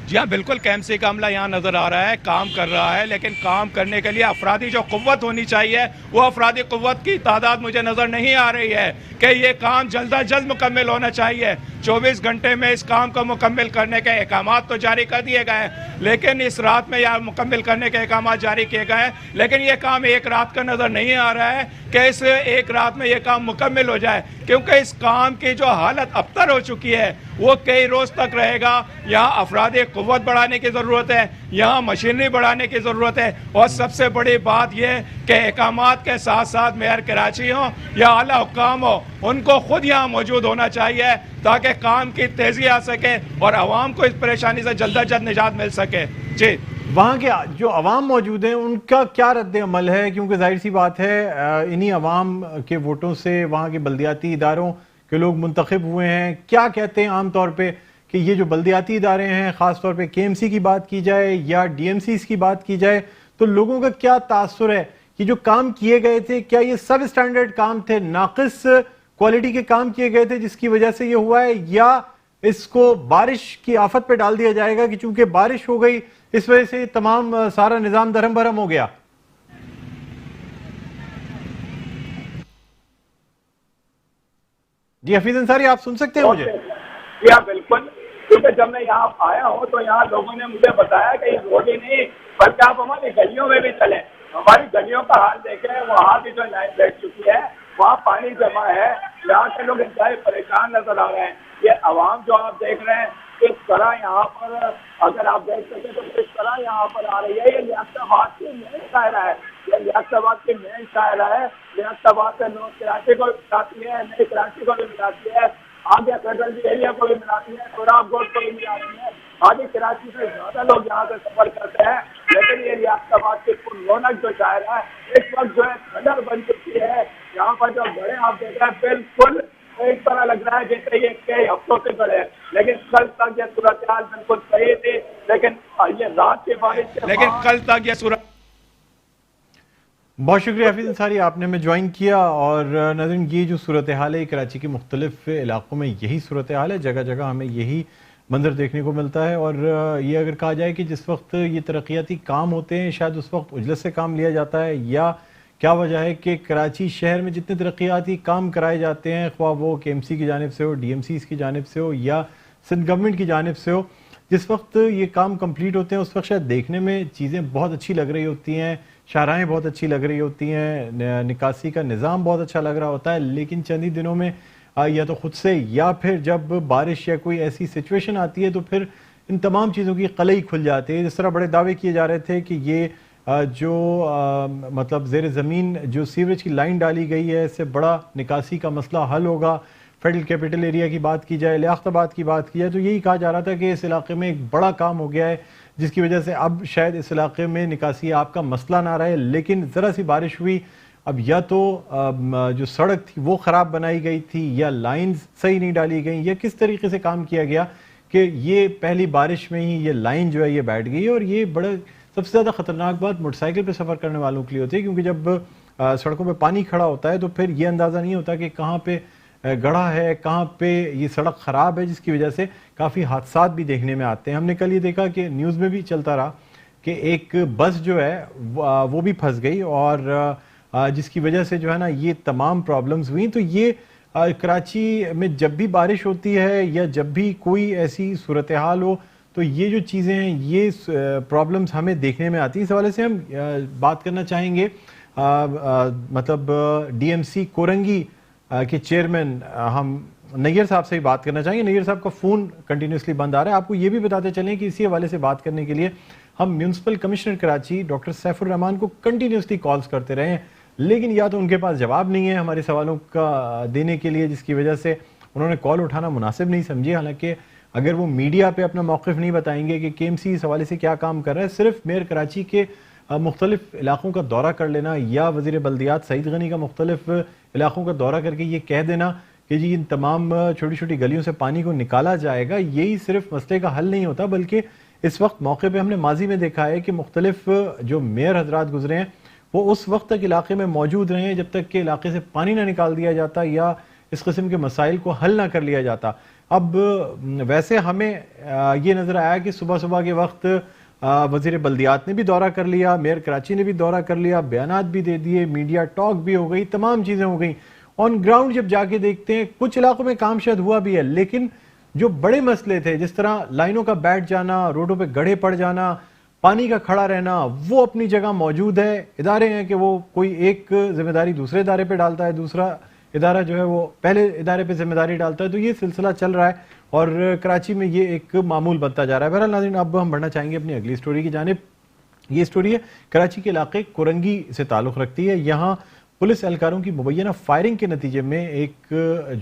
जी हाँ, बिल्कुल केएमसी का अमला यहाँ नजर आ रहा है, काम कर रहा है, लेकिन काम करने के लिए अफरादी जो कुव्वत होनी चाहिए वो अफरादी कुव्वत की तादाद मुझे नजर नहीं आ रही है कि ये काम जल्द अज जल्द मुकम्मल होना चाहिए। 24 घंटे में इस काम को मुकम्मल करने के अहकाम तो जारी कर दिए गए हैं, लेकिन इस रात में यह मुकम्मल करने के अहकाम जारी किए गए हैं, लेकिन ये काम एक रात का नजर नहीं आ रहा है कि इस एक रात में ये काम मुकम्मल हो जाए, क्योंकि इस काम की जो हालत अबतर हो चुकी है वो कई रोज तक रहेगा। यहाँ अफरादी कुव्वत बढ़ाने की ज़रूरत है, यहाँ मशीनरी बढ़ाने की ज़रूरत है, और सबसे बड़ी बात यह कि अहकामात के साथ साथ मेयर कराची हो या आला हुक्काम हो, उनको खुद यहाँ मौजूद होना चाहिए ताकि काम की तेज़ी आ सके और आवाम को इस परेशानी से जल्द अज जल्द निजात मिल सके। जी, वहाँ के जो अवाम मौजूद हैं उनका क्या रद्द अमल है? क्योंकि जाहिर सी बात है इन्हीं अवाम के वोटों से वहाँ के बल्दियाती इदारों के लोग मुंतखब हुए हैं। क्या कहते हैं आम तौर पे कि ये जो बल्दियाती इदारे हैं, ख़ास तौर पे केएमसी की बात की जाए या डीएमसी की बात की जाए, तो लोगों का क्या तासुर है कि जो काम किए गए थे क्या ये सब स्टैंडर्ड काम थे, नाकिस क्वालिटी के काम किए गए थे जिसकी वजह से ये हुआ है, या इसको बारिश की आफत पे डाल दिया जाएगा कि चूंकि बारिश हो गई इस वजह से तमाम सारा निजाम दरम भरम हो गया? जी हफीज अंसारी, आप सुन सकते हैं मुझे? या बिल्कुल, क्योंकि जब मैं यहाँ आया हूँ तो यहाँ लोगों ने मुझे बताया कि ये रोड ही नहीं बल्कि आप हमारी गलियों में भी चलें, हमारी गलियों का हाल देखें, वहाँ भी जो लाइन बैठ चुकी है, वहाँ पानी जमा है, यहाँ के लोग इंतहाई परेशान नजर आ रहे हैं। ये आवाम जो आप देख रहे हैं किस तरह यहाँ पर, अगर आप देख सकें तो किस तरह यहाँ पर आ रही है, ये लियाकताबाद की मेन शायरा है, ये लियाकताबाद की मेन शायरा है। लियाकताबाद से लोग कराची को मिलाती है, नई कराची को भी मिलाती है, आगे फेडरल एरिया को भी मिलाती है, सोराब गोड को भी मिलाती है। आगे कराची से ज्यादा लोग यहाँ से सफर करते हैं, लेकिन ये लियाकताबाद की रौनक जो शायरा है इस वक्त जो है कलर बन चुकी है। यहाँ पर जो बड़े आप देख रहे हैं बिल्कुल एक तरह लग रहा है जैसे ये कई हफ्तों से बड़े हैं, लेकिन कल तक ये सूरत हाल बिल्कुल सही थी, लेकिन ये रात की बारिश के लेकिन कल तक ये सूरत بہت شکریہ حفیظ انصاری، آپ نے ہمیں جوائن کیا. اور ناظرین، یہ جو صورتحال ہے کراچی کے مختلف علاقوں میں یہی صورتحال ہے، جگہ جگہ ہمیں یہی منظر دیکھنے کو ملتا ہے. اور یہ اگر کہا جائے کہ جس وقت یہ ترقیاتی کام ہوتے ہیں شاید اس وقت اجلت سے کام لیا جاتا ہے، یا کیا وجہ ہے کہ کراچی شہر میں جتنے ترقیاتی کام کرائے جاتے ہیں، خواہ وہ کے ایم سی کی جانب سے ہو، ڈی ایم سیز کی جانب سے ہو، یا سندھ گورنمنٹ کی جانب سے ہو، جس وقت یہ کام کمپلیٹ ہوتے ہیں اس وقت شاید دیکھنے میں چیزیں بہت اچھی لگ رہی ہوتی ہیں، شاہراہیں بہت اچھی لگ رہی ہوتی ہیں، نکاسی کا نظام بہت اچھا لگ رہا ہوتا ہے، لیکن چند ہی دنوں میں یا تو خود سے یا پھر جب بارش یا کوئی ایسی سچویشن آتی ہے تو پھر ان تمام چیزوں کی قلعی کھل جاتی ہے. جس طرح بڑے دعوے کیے جا رہے تھے کہ یہ جو مطلب زیر زمین جو سیوریج کی لائن ڈالی گئی ہے، اس سے بڑا نکاسی کا مسئلہ حل ہوگا. فیڈرل کیپٹل ایریا کی بات کی جائے، لیاقت آباد کی بات کی جائے، تو یہی کہا جا رہا تھا کہ اس علاقے میں ایک بڑا کام ہو گیا ہے جس کی وجہ سے اب شاید اس علاقے میں نکاسی آپ کا مسئلہ نہ رہے. لیکن ذرا سی بارش ہوئی، اب یا تو جو سڑک تھی وہ خراب بنائی گئی تھی، یا لائنز صحیح نہیں ڈالی گئیں، یا کس طریقے سے کام کیا گیا کہ یہ پہلی بارش میں ہی یہ لائن جو ہے یہ بیٹھ گئی. اور یہ بڑا سب سے زیادہ خطرناک بات موٹر سائیکل پہ سفر کرنے والوں کے لیے ہوتی ہے، کیونکہ جب سڑکوں پہ پانی کھڑا ہوتا ہے تو پھر یہ اندازہ نہیں ہوتا کہ کہاں پہ گڑھا ہے، کہاں پہ یہ سڑک خراب ہے، جس کی وجہ سے کافی حادثات بھی دیکھنے میں آتے ہیں. ہم نے کل یہ دیکھا کہ نیوز میں بھی چلتا رہا کہ ایک بس جو ہے وہ بھی پھنس گئی، اور جس کی وجہ سے جو ہے نا یہ تمام پرابلمز ہوئیں. تو یہ کراچی میں جب بھی بارش ہوتی ہے یا جب بھی کوئی ایسی صورتحال ہو تو یہ جو چیزیں ہیں یہ پرابلمز ہمیں دیکھنے میں آتی ہیں. اس حوالے سے ہم بات کرنا چاہیں گے مطلب ڈی ایم سی کورنگی کے چیئرمین ہم نیئر صاحب سے ہی بات کرنا چاہیں گے. نیئر صاحب کا فون کنٹینیوسلی بند آ رہا ہے. آپ کو یہ بھی بتاتے چلیں کہ اسی حوالے سے بات کرنے کے لیے ہم municipal commissioner Karachi doctor Saif ur Rahman کو کنٹینیوسلی کالز کرتے رہے ہیں، لیکن یا تو ان کے پاس جواب نہیں ہے ہمارے سوالوں کا دینے کے لیے، جس کی وجہ سے انہوں نے کال اٹھانا مناسب نہیں سمجھی. حالانکہ اگر وہ میڈیا پہ اپنا موقف نہیں بتائیں گے کہ کے ایم سی اس حوالے سے کیا کام کر رہا ہے، صرف میئر کراچی کے مختلف علاقوں کا دورہ کر لینا یا وزیر بلدیات سعید غنی کا مختلف علاقوں کا دورہ کر کے یہ کہہ دینا کہ جی ان تمام چھوٹی چھوٹی گلیوں سے پانی کو نکالا جائے گا، یہی صرف مسئلے کا حل نہیں ہوتا، بلکہ اس وقت موقع پہ ہم نے ماضی میں دیکھا ہے کہ مختلف جو میئر حضرات گزرے ہیں وہ اس وقت تک علاقے میں موجود رہے ہیں جب تک کہ علاقے سے پانی نہ نکال دیا جاتا یا اس قسم کے مسائل کو حل نہ کر لیا جاتا. اب ویسے ہمیں یہ نظر آیا کہ صبح صبح کے وقت وزیر بلدیات نے بھی دورہ کر لیا، میئر کراچی نے بھی دورہ کر لیا، بیانات بھی دے دیے، میڈیا ٹاک بھی ہو گئی، تمام چیزیں ہو گئیں. آن گراؤنڈ جب جا کے دیکھتے ہیں کچھ علاقوں میں کام شاید ہوا بھی ہے، لیکن جو بڑے مسئلے تھے جس طرح لائنوں کا بیٹھ جانا، روڈوں پہ گڑھے پڑ جانا، پانی کا کھڑا رہنا، وہ اپنی جگہ موجود ہے. ادارے ہیں کہ وہ کوئی ایک ذمہ داری دوسرے ادارے پہ ڈالتا ہے، دوسرا ادارہ جو ہے وہ پہلے ادارے پہ ذمہ داری ڈالتا ہے، تو یہ سلسلہ چل رہا ہے اور کراچی میں یہ ایک معمول بنتا جا رہا ہے. بہرحال ناظرین، اب ہم بڑھنا چاہیں گے اپنی اگلی سٹوری کی جانب. یہ سٹوری ہے کراچی کے علاقے کورنگی سے تعلق رکھتی ہے. یہاں پولیس اہلکاروں کی مبینہ فائرنگ کے نتیجے میں ایک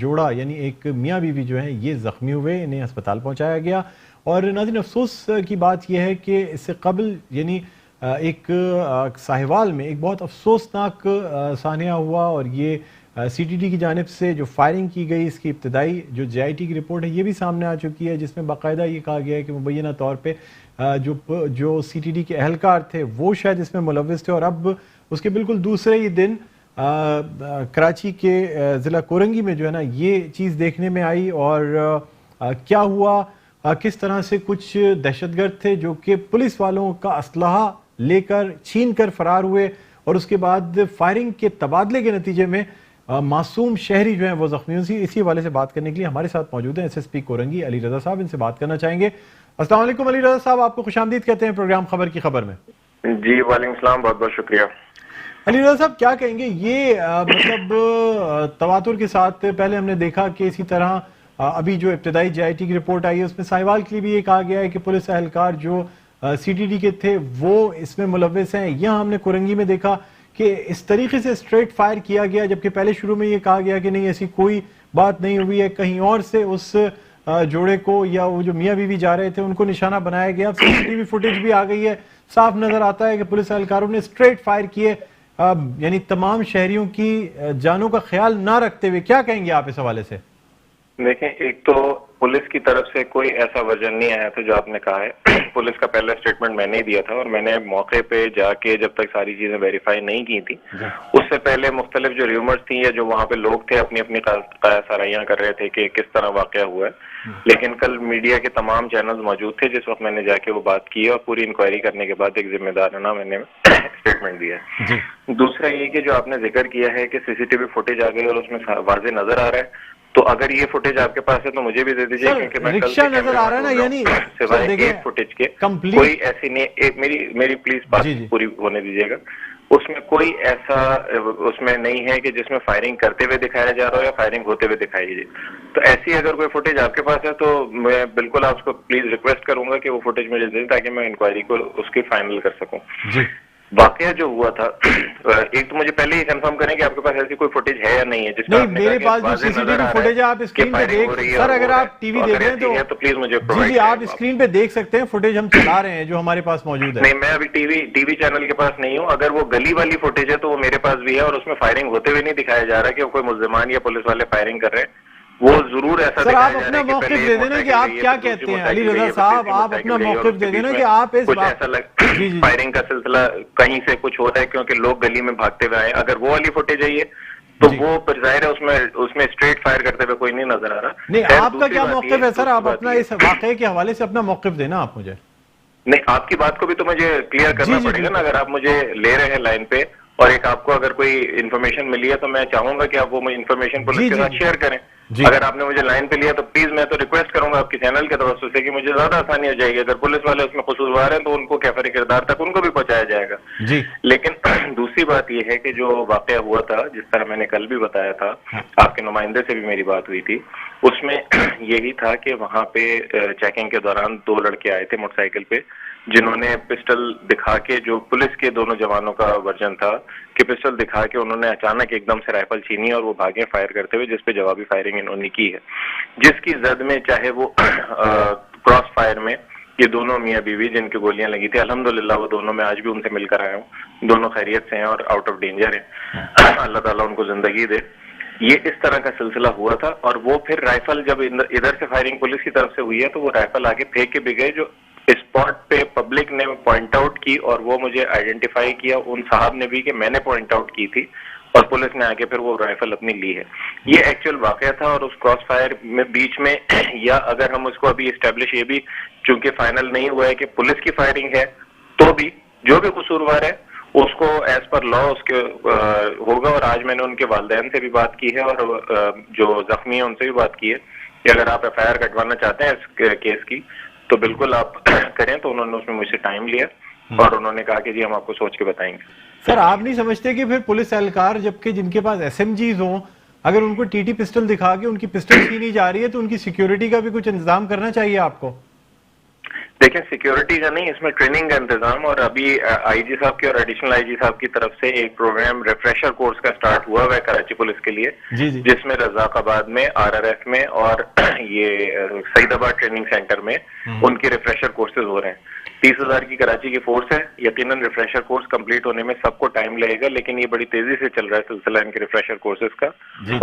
جوڑا یعنی ایک میاں بیوی جو ہیں یہ زخمی ہوئے، انہیں ہسپتال پہنچایا گیا. اور ناظرین افسوس کی بات یہ ہے کہ اس سے قبل یعنی ایک ساہیوال میں ایک بہت افسوسناک سانحہ ہوا، اور یہ سی ٹی ڈی کی جانب سے جو فائرنگ کی گئی اس کی ابتدائی جو جے آئی ٹی کی رپورٹ ہے یہ بھی سامنے آ چکی ہے، جس میں باقاعدہ یہ کہا گیا ہے کہ مبینہ طور پہ جو سی ٹی ڈی کے اہلکار تھے وہ شاید اس میں ملوث تھے. اور اب اس کے بالکل دوسرے ہی دن کراچی کے ضلع کورنگی میں جو ہے نا یہ چیز دیکھنے میں آئی. اور کیا ہوا، کس طرح سے کچھ دہشت گرد تھے جو کہ پولیس والوں کا اسلحہ لے کر چھین کر فرار ہوئے، اور اس کے بعد فائرنگ کے تبادلے کے نتیجے میں معصوم شہری جو ہیں وہ زخمی ہوئے. اسی حوالے سے بات کرنے کے لیے ہمارے ساتھ موجود ہیں S S P Korangi Ali Raza صاحب، ان سے بات کرنا چاہیں گے. السلام علیکم علی رضا صاحب، آپ کو خوش آمدید کہتے ہیں پروگرام خبر کی خبر میں. جی وعلیکم السلام، بہت بہت شکریہ. علی رضا صاحب کیا کہیں گے، یہ مطلب تواتر کے ساتھ پہلے ہم نے دیکھا کہ اسی طرح ابھی جو ابتدائی جے آئی ٹی کی رپورٹ آئی ہے اس میں ساہیوال کے لیے بھی یہ کہا گیا ہے کہ پولیس اہلکار جو سی ٹی ڈی کے تھے وہ اس میں ملوث ہیں. یہاں ہم نے کورنگی میں دیکھا کہ اس طریقے سے اسٹریٹ فائر کیا گیا، جبکہ پہلے شروع میں یہ کہا گیا کہ نہیں ایسی کوئی بات نہیں ہوئی ہے، کہیں اور سے اس جوڑے کو یا وہ جو میاں بیوی جا رہے تھے ان کو نشانہ بنایا گیا. سی سی ٹی وی فوٹیج بھی آ گئی ہے، صاف نظر آتا ہے کہ پولیس اہلکاروں نے اسٹریٹ فائر کیے یعنی تمام شہریوں کی جانوں کا خیال نہ رکھتے ہوئے. کیا کہیں گے آپ اس حوالے سے؟ دیکھیں، ایک تو पुलिस की तरफ से कोई ऐसा वर्जन नहीं आया था जो आपने कहा है। पुलिस का पहला स्टेटमेंट मैंने ही दिया था और मैंने मौके पे जाके जब तक सारी चीजें वेरीफाई नहीं की थी, उससे पहले मुख्तलिफ जो र्यूमर्स थी या जो वहाँ पे लोग थे अपनी अपनी सराहियां कर रहे थे कि किस तरह वाकया हुआ है। लेकिन कल मीडिया के तमाम चैनल्स मौजूद थे जिस वक्त मैंने जाके वो बात की और पूरी इंक्वायरी करने के बाद एक जिम्मेदाराना मैंने स्टेटमेंट दिया। दूसरा ये कि जो आपने जिक्र किया है कि सीसीटीवी फुटेज आ गई और उसमें वाजे नजर आ रहा है, तो अगर ये फुटेज आपके पास है तो मुझे भी दे दीजिए, क्योंकि मैं कल से नजर आ रहा है ना, यानी सिवाय एक फुटेज के कोई ऐसी नहीं। एक मेरी प्लीज बात पूरी होने दीजिएगा। उसमें कोई ऐसा उसमें नहीं है कि जिसमें फायरिंग करते हुए दिखाया जा रहा हो या फायरिंग होते हुए दिखाई जाए। तो ऐसी अगर कोई फुटेज आपके पास है तो मैं बिल्कुल आपको प्लीज रिक्वेस्ट करूंगा कि वो फुटेज मुझे दें ताकि मैं इंक्वायरी को उसकी फाइनल कर सकूं। वाकया जो हुआ था, एक तो मुझे पहले ही कंफर्म करें कि आपके पास ऐसी कोई फुटेज है या नहीं है जिसमें नहीं, मेरे पास जो सीसीटीवी फुटेज है आप स्क्रीन पे देख, सर अगर आप टीवी देख रहे हैं तो प्लीज मुझे जी आप स्क्रीन पे देख सकते हैं, फुटेज हम चला रहे हैं जो हमारे पास मौजूद है। नहीं, मैं अभी टीवी चैनल के पास नहीं हूँ। अगर वो गली वाली फुटेज है तो वो मेरे पास भी है और उसमें फायरिंग होते हुए नहीं दिखाया जा रहा कि कोई मुल्जिमान या पुलिस वाले फायरिंग कर रहे हैं। वो जरूर ऐसा सर आप अपना मौक़िफ़ दे देना कि आप क्या कहते हैं। अली रजा साहब, आप अपना मौक़िफ़ दे देना कि आप इस फायरिंग का सिलसिला कहीं से कुछ हो रहा है क्योंकि लोग गली में भागते हुए आए। अगर वो वाली फुटेज है तो वो जाहिर है उसमें स्ट्रेट फायर करते हुए कोई नहीं नजर आ रहा। नहीं, आपका क्या मौक़िफ़ है सर? आप अपना इस वाक़े के हवाले से अपना मौक़िफ़ देना आप मुझे। नहीं, आपकी बात को भी तो मुझे क्लियर करना पड़ेगा ना। अगर आप मुझे ले रहे हैं लाइन पे और एक आपको अगर कोई इन्फॉर्मेशन मिली है तो मैं चाहूंगा कि आप वो इन्फॉर्मेशन पुलिस के साथ शेयर करें। अगर आपने मुझे लाइन पे लिया तो प्लीज मैं तो रिक्वेस्ट करूंगा आपके चैनल के तरफ से कि मुझे ज्यादा आसानी हो जाएगी। अगर पुलिस वाले उसमें कसूरवार हैं तो उनको कैफर किरदार तक उनको भी पहुंचाया जाएगा जी। लेकिन दूसरी बात यह है कि जो वाकया हुआ था, जिस तरह मैंने कल भी बताया था, आपके नुमाइंदे से भी मेरी बात हुई थी, उसमें यही था कि वहां पे चेकिंग के दौरान 2 लड़के आए थे मोटरसाइकिल पे जिन्होंने पिस्टल दिखा के, जो पुलिस के दोनों जवानों का वर्जन था कि पिस्टल दिखा के उन्होंने अचानक एकदम से राइफल छीनी और वो भागे फायर करते हुए, जिसपे जवाबी फायरिंग इन्होंने की है, जिसकी जद में चाहे वो क्रॉस फायर में ये दोनों मियाँ बीवी जिनकी गोलियां लगी थी, अल्हम्दुलिल्लाह वो दोनों, मैं आज भी उनसे मिलकर आया हूँ, दोनों खैरियत से हैं और आउट ऑफ डेंजर हैं। अल्लाह ताला उनको जिंदगी दे। ये इस तरह का सिलसिला हुआ था और वो फिर राइफल जब इधर से फायरिंग पुलिस की तरफ से हुई है तो वो राइफल आगे फेंक के भी गए, जो स्पॉट पे पब्लिक ने पॉइंट आउट की और वो मुझे आइडेंटिफाई किया उन साहब ने भी कि मैंने पॉइंट आउट की थी और पुलिस ने आके फिर वो राइफल अपनी ली है। ये एक्चुअल वाकया था और उस क्रॉस फायर में बीच में या अगर हम उसको अभी एस्टेब्लिश, ये भी चूंकि फाइनल नहीं हुआ है कि पुलिस की फायरिंग है, तो भी जो भी कसूरवार है उसको एज पर लॉ उसके होगा। और आज मैंने उनके वालिदैन से भी बात की है और जो जख्मी है उनसे भी बात की है कि अगर आप FIR कटवाना चाहते हैं इस केस की तो बिल्कुल आप करें। तो उन्होंने उसमें मुझसे टाइम लिया और उन्होंने कहा कि जी हम आपको सोच के बताएंगे। सर आप नहीं समझते कि फिर पुलिस एहलकार जबकि जिनके पास SMGs हों, अगर उनको TT पिस्टल दिखा के उनकी पिस्टल छीनी जा रही है तो उनकी सिक्योरिटी का भी कुछ इंतजाम करना चाहिए आपको? देखिए, सिक्योरिटी का नहीं, इसमें ट्रेनिंग का इंतजाम। और अभी IG साहब की और एडिशनल IG साहब की तरफ से एक प्रोग्राम रिफ्रेशर कोर्स का स्टार्ट हुआ है कराची पुलिस के लिए, जिसमें रजाकाबाद में, RRF में और ये सईदाबाद ट्रेनिंग सेंटर में उनके रिफ्रेशर कोर्सेज हो रहे हैं। 30,000 की कराची की फोर्स है। यकीनन रिफ्रेशर कोर्स कंप्लीट होने में सबको टाइम लगेगा, लेकिन ये बड़ी तेजी से चल रहा है सिलसिला इनके रिफ्रेशर कोर्सेज का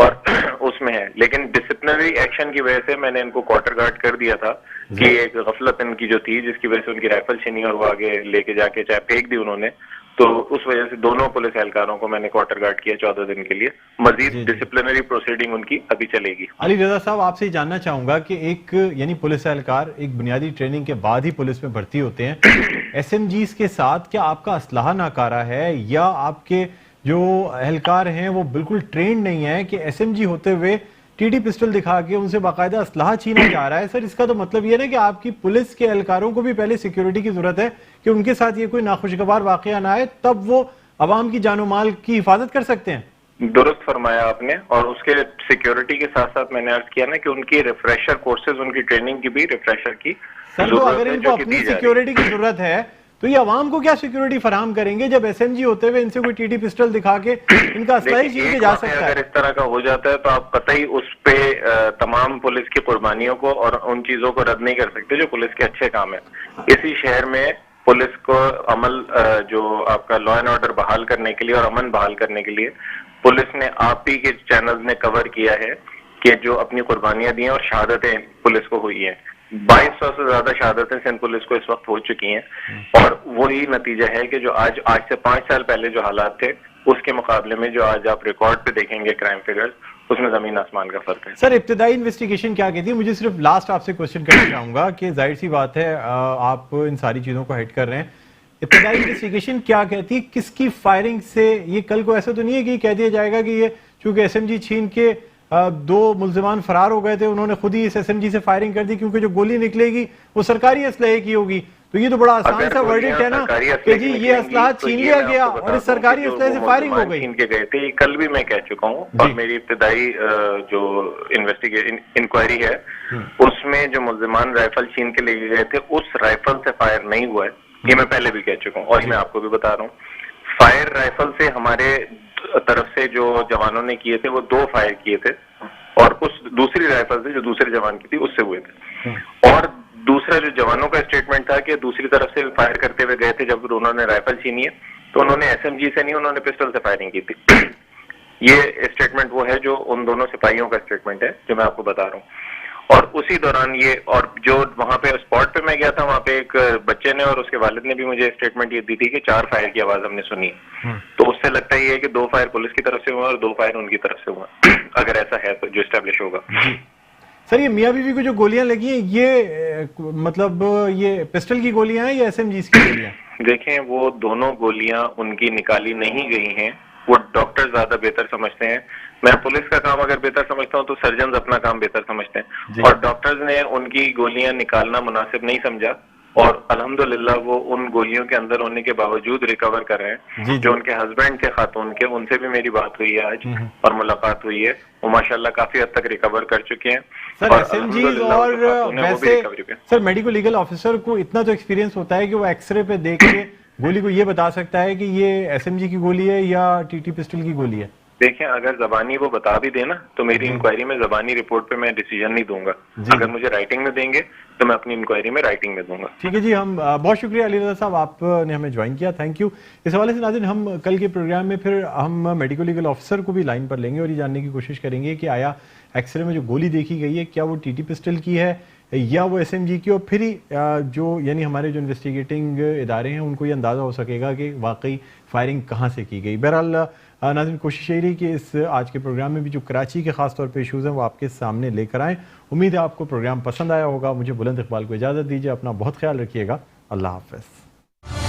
और उसमें है। लेकिन डिसिप्लिनरी एक्शन की वजह से मैंने इनको क्वार्टर गार्ड कर दिया था कि एक गफलत इनकी जो थी जिसकी वजह से उनकी राइफल छीनी और वो आगे लेके जाके चाहे फेंक दी उन्होंने, तो उस वजह से दोनों पुलिस एहलकारों को मैंने क्वार्टर गार्ड किया 14 दिन के लिए। मजीद डिसिप्लिनरी प्रोसीडिंग उनकी अभी चलेगी। अली रजा साहब, आपसे जानना चाहूंगा कि एक यानी पुलिस एहलकार एक बुनियादी ट्रेनिंग के बाद ही पुलिस में भर्ती होते हैं, SMGs के साथ क्या आपका असलाहा नाकारा है या आपके जो एहलकार हैं वो बिल्कुल ट्रेंड नहीं है कि SMG होते हुए TT पिस्टल दिखा के उनसे बाकायदा असलाहा छीना जा रहा है? सर इसका तो मतलब ये ना कि आपकी पुलिस के एहलकारों को भी पहले सिक्योरिटी की जरूरत है कि उनके साथ ये कोई नाखुशगवार वाकया ना आए, तब वो अवाम की जानो माल की हिफाजत कर सकते हैं। दुरुस्त फरमाया आपने। और उसके सिक्योरिटी के साथ साथ मैंने अर्ज किया ना कि उनकी रिफ्रेशर कोर्सेज, उनकी ट्रेनिंग की भी रिफ्रेशर की सर, तो अगर इनको अपनी सिक्योरिटी की जरूरत है तो ये अवाम को क्या सिक्योरिटी फराहम करेंगे जब SMG होते हुए इनसे कोई TT पिस्टल दिखा के इनका असला ही छीन के जा सकता है? अगर इस तरह का हो जाता है तो आप पता ही उस पे तमाम पुलिस की कुर्बानियों को और उन चीजों को रद्द नहीं कर सकते जो पुलिस के अच्छे काम है। इसी शहर में पुलिस को अमल, जो आपका लॉ एंड ऑर्डर बहाल करने के लिए और अमन बहाल करने के लिए पुलिस ने, आप ही के चैनल ने कवर किया है کہ جو اپنی قربانیاں دی ہیں اور شہادتیں پولیس کو ہوئی ہیں. 2200 سے زیادہ شہادتیں سندھ پولیس کو اس وقت ہو چکی ہیں، اور وہی نتیجہ ہے کہ جو آج سے 5 سال پہلے جو حالات تھے اس کے مقابلے میں جو آج آپ ریکارڈ پہ دیکھیں گے کرائم فگرز، اس میں زمین آسمان کا فرق ہے. سر ابتدائی انویسٹیگیشن کیا کہتی ہے؟ مجھے صرف لاسٹ آپ سے کوشچن کرنا چاہوں گا کہ ظاہر سی بات ہے آپ ان ساری چیزوں کو ہیڈ کر رہے ہیں، ابتدائی انویسٹیگیشن کیا کہتی ہے؟ کس کی فائرنگ سے یہ کل کو ایسا تو نہیں ہے کہ کہہ دیا جائے گا کہ یہ چونکہ ایس ایم جی چھین کے 2 ملزمان فرار ہو گئے تھے، انہوں نے خود ہی اس ایس ایم جی سے فائرنگ کر دی کیونکہ جو گولی نکلے گی وہ سرکاری اسلحے کی ہوگی؟ تو یہ تو بڑا آسان سا ورڈکٹ ہے نا کہ جی یہ اسلحہ چھین لیا گیا اور اس سرکاری اسلحے سے فائرنگ ہو گئی. چھین کے گئے تھے، کل بھی میں کہہ چکا ہوں، اور میری ابتدائی جو انکوائری ہے اس میں جو ملزمان رائفل چھین کے لے گئے تھے اس رائفل سے فائر نہیں ہوا ہے، یہ میں پہلے بھی کہہ چکا ہوں، اور میں آپ کو بھی بتا رہا ہوں. فائر رائفل سے ہمارے طرف سے جو جوانوں نے کیے تھے وہ 2 فائر کیے تھے، اور اس دوسری رائفل سے جو دوسرے جوان کی تھی اس سے ہوئے تھے. اور دوسرا جو جوانوں کا اسٹیٹمنٹ تھا کہ دوسری طرف سے فائر کرتے ہوئے گئے تھے جب انہوں نے رائفل چھینی ہے تو انہوں نے ایس ایم جی سے نہیں، انہوں نے پسٹل سے فائرنگ کی تھی. یہ اسٹیٹمنٹ وہ ہے جو ان دونوں سپاہیوں کا اسٹیٹمنٹ ہے جو میں آپ کو بتا رہا ہوں. اور اسی دوران یہ، اور جو وہاں پہ اسپاٹ پہ میں گیا تھا وہاں پہ ایک بچے نے اور اس کے والد نے بھی مجھے اسٹیٹمنٹ یہ دی تھی کہ 4 فائر کی آواز ہم نے سنی، تو اس سے لگتا ہی ہے کہ 2 فائر پولیس کی طرف سے ہوا اور 2 فائر ان کی طرف سے ہوا، اگر ایسا ہے تو جو اسٹیبلش ہوگا. سر یہ میاں بیوی کو جو گولیاں لگی ہیں یہ مطلب یہ پسٹل کی گولیاں ہیں یا ایس ایم جیز کی گولیاں؟ دیکھیں وہ دونوں گولیاں ان کی نکالی نہیں گئی ہیں، وہ ڈاکٹر زیادہ بہتر سمجھتے ہیں. میں پولیس کا کام اگر بہتر سمجھتا ہوں تو سرجنز اپنا کام بہتر سمجھتے ہیں، اور ڈاکٹرز نے ان کی گولیاں نکالنا مناسب نہیں سمجھا، اور الحمدللہ وہ ان گولیوں کے اندر ہونے کے باوجود ریکور کر رہے ہیں. جو ان کے ہسبینڈ تھے خاتون کے، ان سے بھی میری بات ہوئی ہے آج اور ملاقات ہوئی ہے، وہ ماشاءاللہ کافی حد تک ریکور کر چکے ہیں. سر ایس ایم جیز اور ویسے سر میڈیکل لیگل آفیسر کو اتنا تو ایکسپیرینس ہوتا ہے کہ وہ ایکس رے پہ دیکھ کے گولی کو یہ بتا سکتا ہے کہ یہ ایس ایم جی کی گولی ہے یا ٹی ٹی پسٹل کی گولی ہے. دیکھیں اگر زبانی وہ بتا بھی دینا تو میری انکوائری میں زبانی رپورٹ پہ میں ڈیسیجن نہیں دوں گا، اگر مجھے رائٹنگ میں دیں گے تو میں اپنی انکوائری میں رائٹنگ میں دوں گا. ٹھیک ہے جی، ہم بہت شکریہ علی رضا صاحب، آپ نے ہمیں جوائن کیا، تھینک یو. اس حوالے سے ناظرین ہم کل کے پروگرام میں پھر ہم میڈیکل لیگل آفیسر کو بھی لائن پر لیں گے اور یہ جاننے کی کوشش کریں گے کہ آیا ایکس رے میں جو گولی دیکھی گئی ہے کیا وہ ٹی ٹی پسٹل کی ہے یا وہ ایس ایم جی کی، اور پھر ہی جو یعنی ہمارے جو انویسٹیگیٹنگ ادارے ہیں ان کو یہ اندازہ ہو سکے گا کہ واقعی فائرنگ کہاں سے کی گئی. بہرحال ناظرین کوشش یہی رہی کہ اس آج کے پروگرام میں بھی جو کراچی کے خاص طور پہ ایشوز ہیں وہ آپ کے سامنے لے کر آئیں. امید ہے آپ کو پروگرام پسند آیا ہوگا. مجھے بلند اقبال کو اجازت دیجیے، اپنا بہت خیال رکھیے گا. اللہ حافظ.